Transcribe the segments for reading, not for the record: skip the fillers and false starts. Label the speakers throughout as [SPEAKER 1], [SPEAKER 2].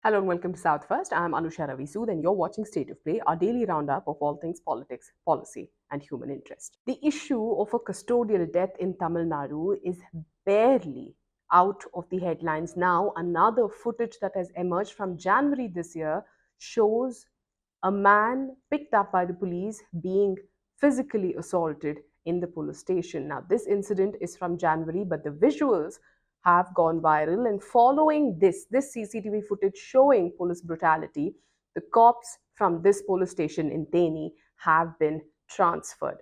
[SPEAKER 1] Hello and welcome to South First. I'm Anusha Ravi Sood and you're watching State of Play, our daily roundup of all things politics, policy, and human interest. The issue of a custodial death in Tamil Nadu is barely out of the headlines now. Another footage that has emerged from January this year shows a man picked up by the police being physically assaulted in the police station. Now, this incident is from January, but the visuals have gone viral. And following this CCTV footage showing police brutality, the cops from this police station in Theni have been transferred.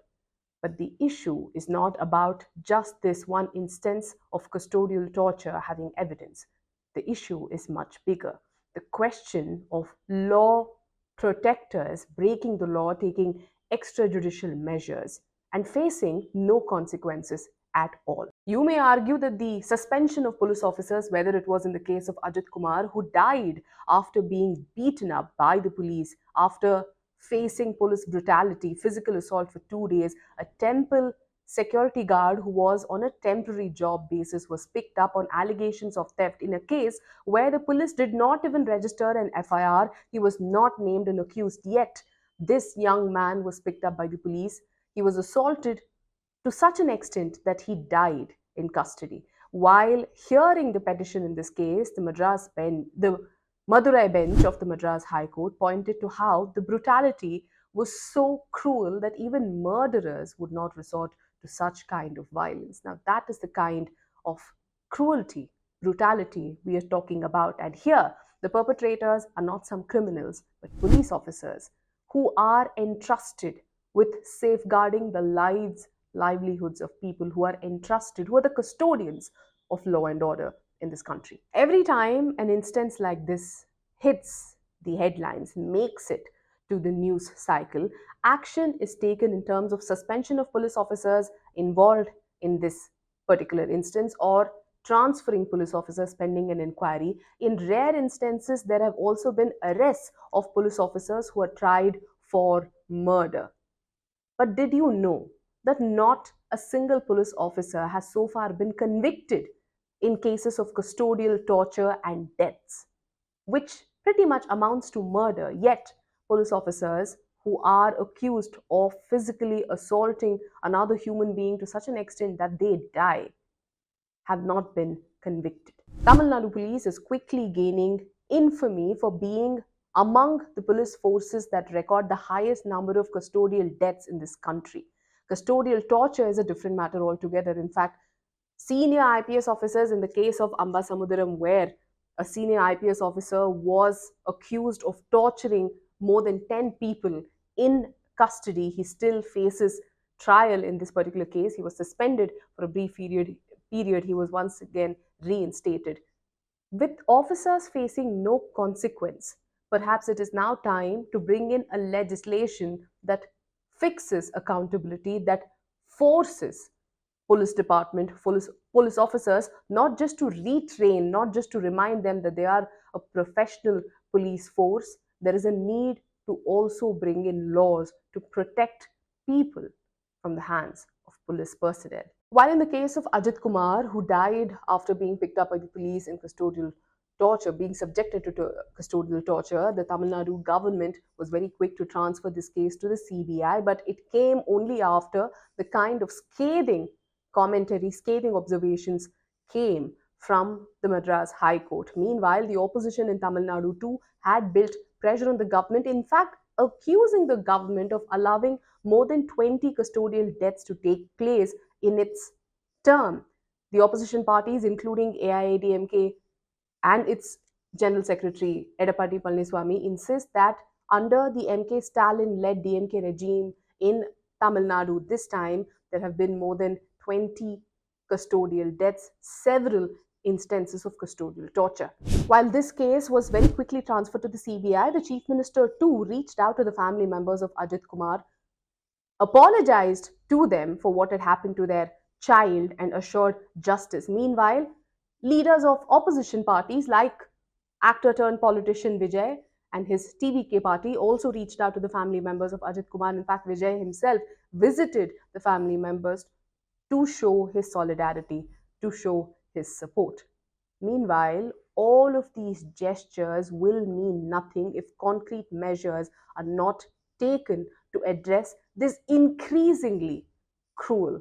[SPEAKER 1] But the issue is not about just this one instance of custodial torture having evidence. The issue is much bigger. The question of law protectors breaking the law, taking extrajudicial measures, and facing no consequences at all. You may argue that the suspension of police officers, whether it was in the case of Ajit Kumar, who died after being beaten up by the police, after facing police brutality, physical assault for 2 days, a temple security guard who was on a temporary job basis was picked up on allegations of theft in a case where the police did not even register an FIR. He was not named an accused yet. This young man was picked up by the police. He was assaulted to such an extent that he died in custody. While hearing the petition in this case, the Madurai bench of the Madras High Court pointed to how the brutality was so cruel that even murderers would not resort to such kind of violence. Now, that is the kind of cruelty, brutality we are talking about. And here, the perpetrators are not some criminals, but police officers who are entrusted with safeguarding the livelihoods of people, who are entrusted, who are the custodians of law and order in this country. Every time an instance like this hits the headlines, makes it to the news cycle, action is taken in terms of suspension of police officers involved in this particular instance or transferring police officers pending an inquiry. In rare instances, there have also been arrests of police officers who are tried for murder. But did you know that not a single police officer has so far been convicted in cases of custodial torture and deaths, which pretty much amounts to murder? Yet, police officers who are accused of physically assaulting another human being to such an extent that they die have not been convicted. Tamil Nadu police is quickly gaining infamy for being among the police forces that record the highest number of custodial deaths in this country. Custodial torture is a different matter altogether. In fact, senior IPS officers in the case of Amba Samudaram, where a senior IPS officer was accused of torturing more than 10 people in custody, he still faces trial in this particular case. He was suspended for a brief period. He was once again reinstated. With officers facing no consequence, perhaps it is now time to bring in a legislation that fixes accountability, that forces police officers not just to retrain, not just to remind them that they are a professional police force. There is a need to also bring in laws to protect people from the hands of police personnel. While in the case of Ajit Kumar, who died after being picked up by the police in custodial torture, being subjected to custodial torture, the Tamil Nadu government was very quick to transfer this case to the CBI, but it came only after the kind of scathing commentary, scathing observations came from the Madras High Court. Meanwhile, the opposition in Tamil Nadu too had built pressure on the government, in fact, accusing the government of allowing more than 20 custodial deaths to take place in its term. The opposition parties, including AIADMK and its General Secretary Edapati Palaniswamy, insist that under the MK Stalin-led DMK regime in Tamil Nadu, this time there have been more than 20 custodial deaths, several instances of custodial torture. While this case was very quickly transferred to the CBI, the Chief Minister too reached out to the family members of Ajit Kumar, apologized to them for what had happened to their child, and assured justice. Meanwhile, leaders of opposition parties like actor turned politician Vijay and his TVK party also reached out to the family members of Ajit Kumar. In fact, Vijay himself visited the family members to show his solidarity, to show his support. Meanwhile, all of these gestures will mean nothing if concrete measures are not taken to address this increasingly cruel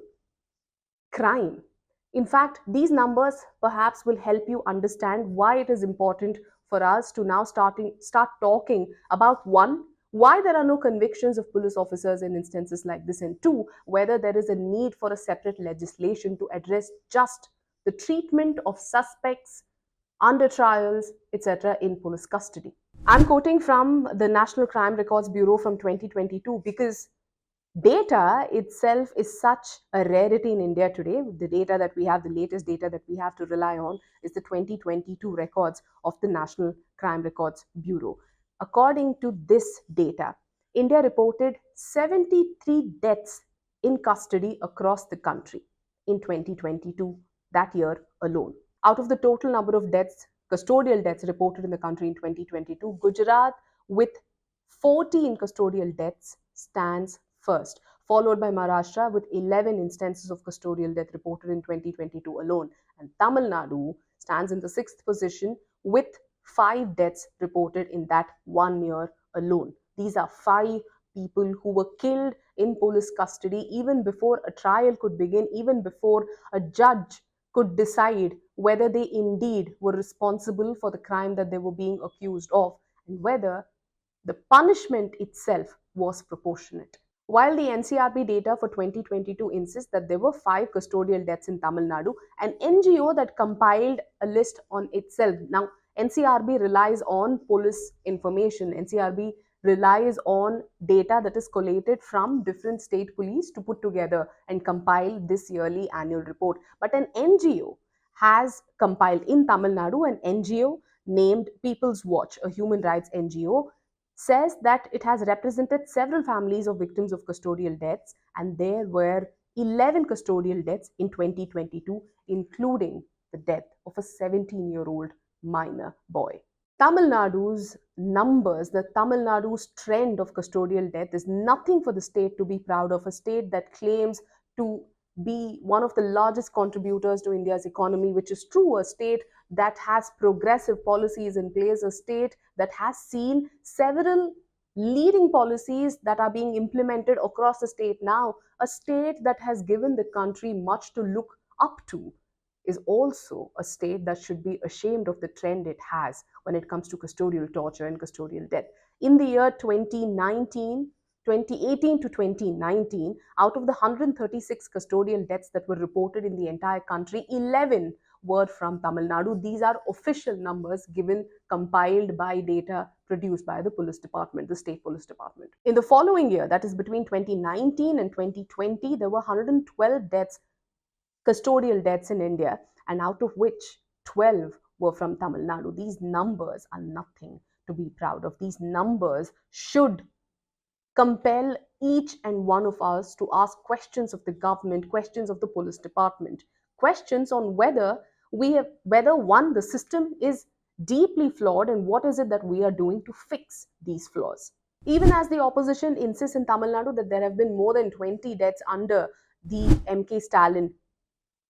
[SPEAKER 1] crime. In fact, these numbers perhaps will help you understand why it is important for us to now start talking about one, why there are no convictions of police officers in instances like this, and two, whether there is a need for a separate legislation to address just the treatment of suspects under trials, etc., in police custody. I'm quoting from the National Crime Records Bureau from 2022 because data itself is such a rarity in India today. The data that we have, the latest data that we have to rely on, is the 2022 records of the National Crime Records Bureau. According to this data, India reported 73 deaths in custody across the country in 2022, that year alone. Out of the total number of deaths, custodial deaths reported in the country in 2022, Gujarat, with 14 custodial deaths, stands first, followed by Maharashtra with 11 instances of custodial death reported in 2022 alone. And Tamil Nadu stands in the sixth position with 5 deaths reported in that 1 year alone. These are 5 people who were killed in police custody even before a trial could begin, even before a judge could decide whether they indeed were responsible for the crime that they were being accused of and whether the punishment itself was proportionate. While the NCRB data for 2022 insists that there were 5 custodial deaths in Tamil Nadu, an NGO that compiled a list on itself. Now, NCRB relies on police information. NCRB relies on data that is collated from different state police to put together and compile this yearly annual report. But an NGO has compiled in Tamil Nadu, an NGO named People's Watch, a human rights NGO, says that it has represented several families of victims of custodial deaths, and there were 11 custodial deaths in 2022, including the death of a 17-year-old minor boy. Tamil Nadu's numbers, the Tamil Nadu's trend of custodial death is nothing for the state to be proud of, a state that claims to be one of the largest contributors to India's economy, which is true, a state that has progressive policies in place, a state that has seen several leading policies that are being implemented across the state now, a state that has given the country much to look up to, is also a state that should be ashamed of the trend it has when it comes to custodial torture and custodial death. In the year 2018 to 2019, out of the 136 custodial deaths that were reported in the entire country, 11 were from Tamil Nadu. These are official numbers given, compiled by data produced by the police department, the state police department. In the following year, that is between 2019 and 2020, there were 112 deaths, custodial deaths in India, and out of which 12 were from Tamil Nadu. These numbers are nothing to be proud of. These numbers should compel each and one of us to ask questions of the government, questions of the police department, questions on whether one, the system is deeply flawed, and what is it that we are doing to fix these flaws. Even as the opposition insists in Tamil Nadu that there have been more than 20 deaths under the MK Stalin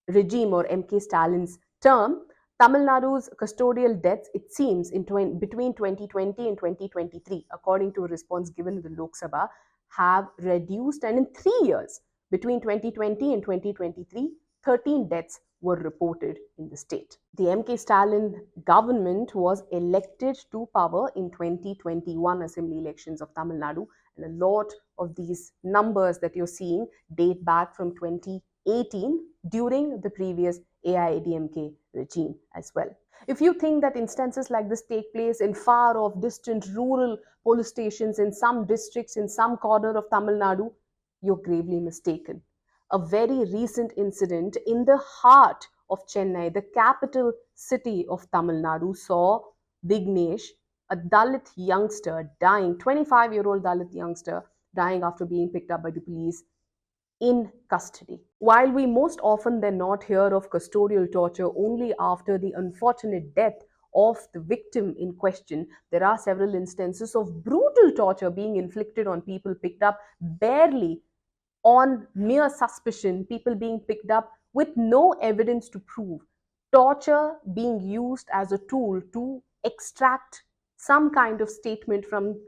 [SPEAKER 1] regime or MK Stalin's term, Tamil Nadu's custodial deaths, it seems, between 2020 and 2023, according to a response given in the Lok Sabha, have reduced, and in 3 years, between 2020 and 2023, 13 deaths were reported in the state. The MK Stalin government was elected to power in 2021 assembly elections of Tamil Nadu, and a lot of these numbers that you're seeing date back from 2018 during the previous AIADMK regime as well. If you think that instances like this take place in far off, distant, rural police stations in some districts in some corner of Tamil Nadu, you're gravely mistaken. A very recent incident in the heart of Chennai, the capital city of Tamil Nadu, saw Vignesh, a Dalit youngster, dying, 25-year-old Dalit youngster, dying after being picked up by the police in custody. While we most often than not hear of custodial torture only after the unfortunate death of the victim in question, there are several instances of brutal torture being inflicted on people picked up barely on mere suspicion, people being picked up with no evidence to prove torture being used as a tool to extract some kind of statement from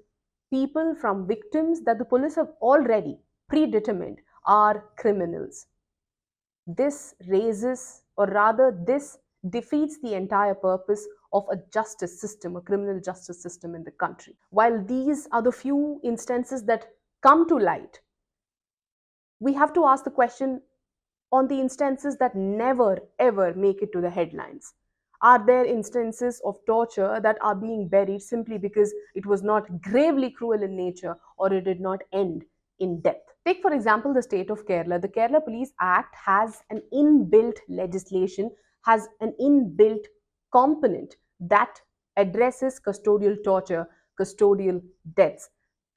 [SPEAKER 1] people, from victims that the police have already predetermined are criminals. This raises, or rather, this defeats the entire purpose of a justice system, a criminal justice system in the country. While these are the few instances that come to light, we have to ask the question on the instances that never ever make it to the headlines. Are there instances of torture that are being buried simply because it was not gravely cruel in nature or it did not end in death? Take, for example, the state of Kerala. The Kerala Police Act has an inbuilt legislation, has an inbuilt component that addresses custodial torture, custodial deaths.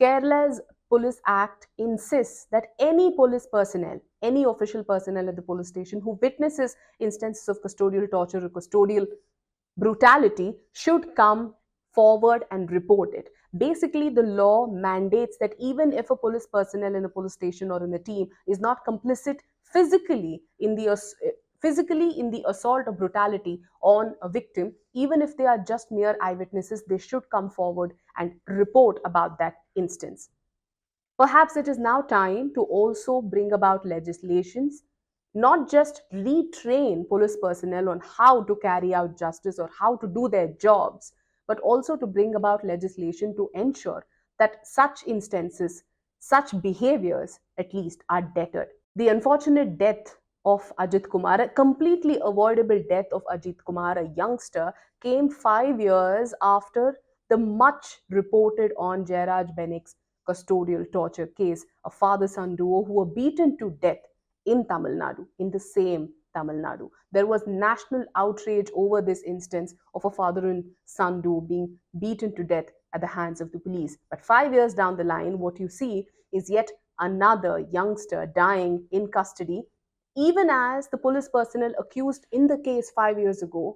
[SPEAKER 1] Kerala's Police Act insists that any police personnel, any official personnel at the police station who witnesses instances of custodial torture or custodial brutality should come forward and report it. Basically, the law mandates that even if a police personnel in a police station or in a team is not complicit physically in the assault or brutality on a victim, even if they are just mere eyewitnesses, they should come forward and report about that instance. Perhaps it is now time to also bring about legislations, not just retrain police personnel on how to carry out justice or how to do their jobs, but also to bring about legislation to ensure that such instances, such behaviors at least, are deterred. The unfortunate death of Ajit Kumar, a completely avoidable death of Ajit Kumar, a youngster, came 5 years after the much reported on Jairaj Benik's custodial torture case, a father son duo who were beaten to death in Tamil Nadu, in the same Tamil Nadu. There was national outrage over this instance of a father and son duo being beaten to death at the hands of the police. But 5 years down the line, what you see is yet another youngster dying in custody, even as the police personnel accused in the case 5 years ago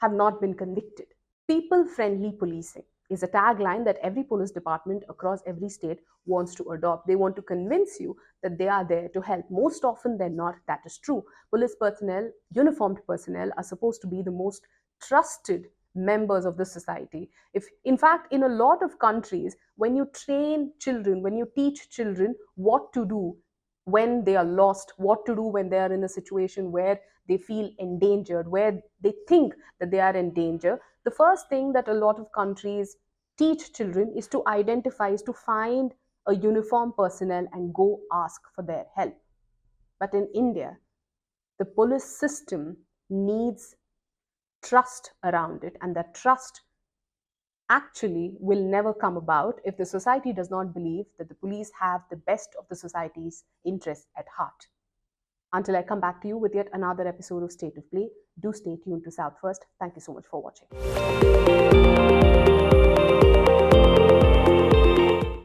[SPEAKER 1] have not been convicted. People friendly policing is a tagline that every police department across every state wants to adopt. They want to convince you that they are there to help. Most often than not, that is true. Police personnel, uniformed personnel, are supposed to be the most trusted members of the society. If, in fact, in a lot of countries, when you train children, when you teach children what to do when they are lost, what to do when they are in a situation where they feel endangered, where they think that they are in danger, the first thing that a lot of countries teach children is to identify, is to find a uniform personnel and go ask for their help. But in India, the police system needs trust around it, and that trust actually will never come about if the society does not believe that the police have the best of the society's interests at heart. Until I come back to you with yet another episode of State of Play, do stay tuned to South First. Thank you so much for watching.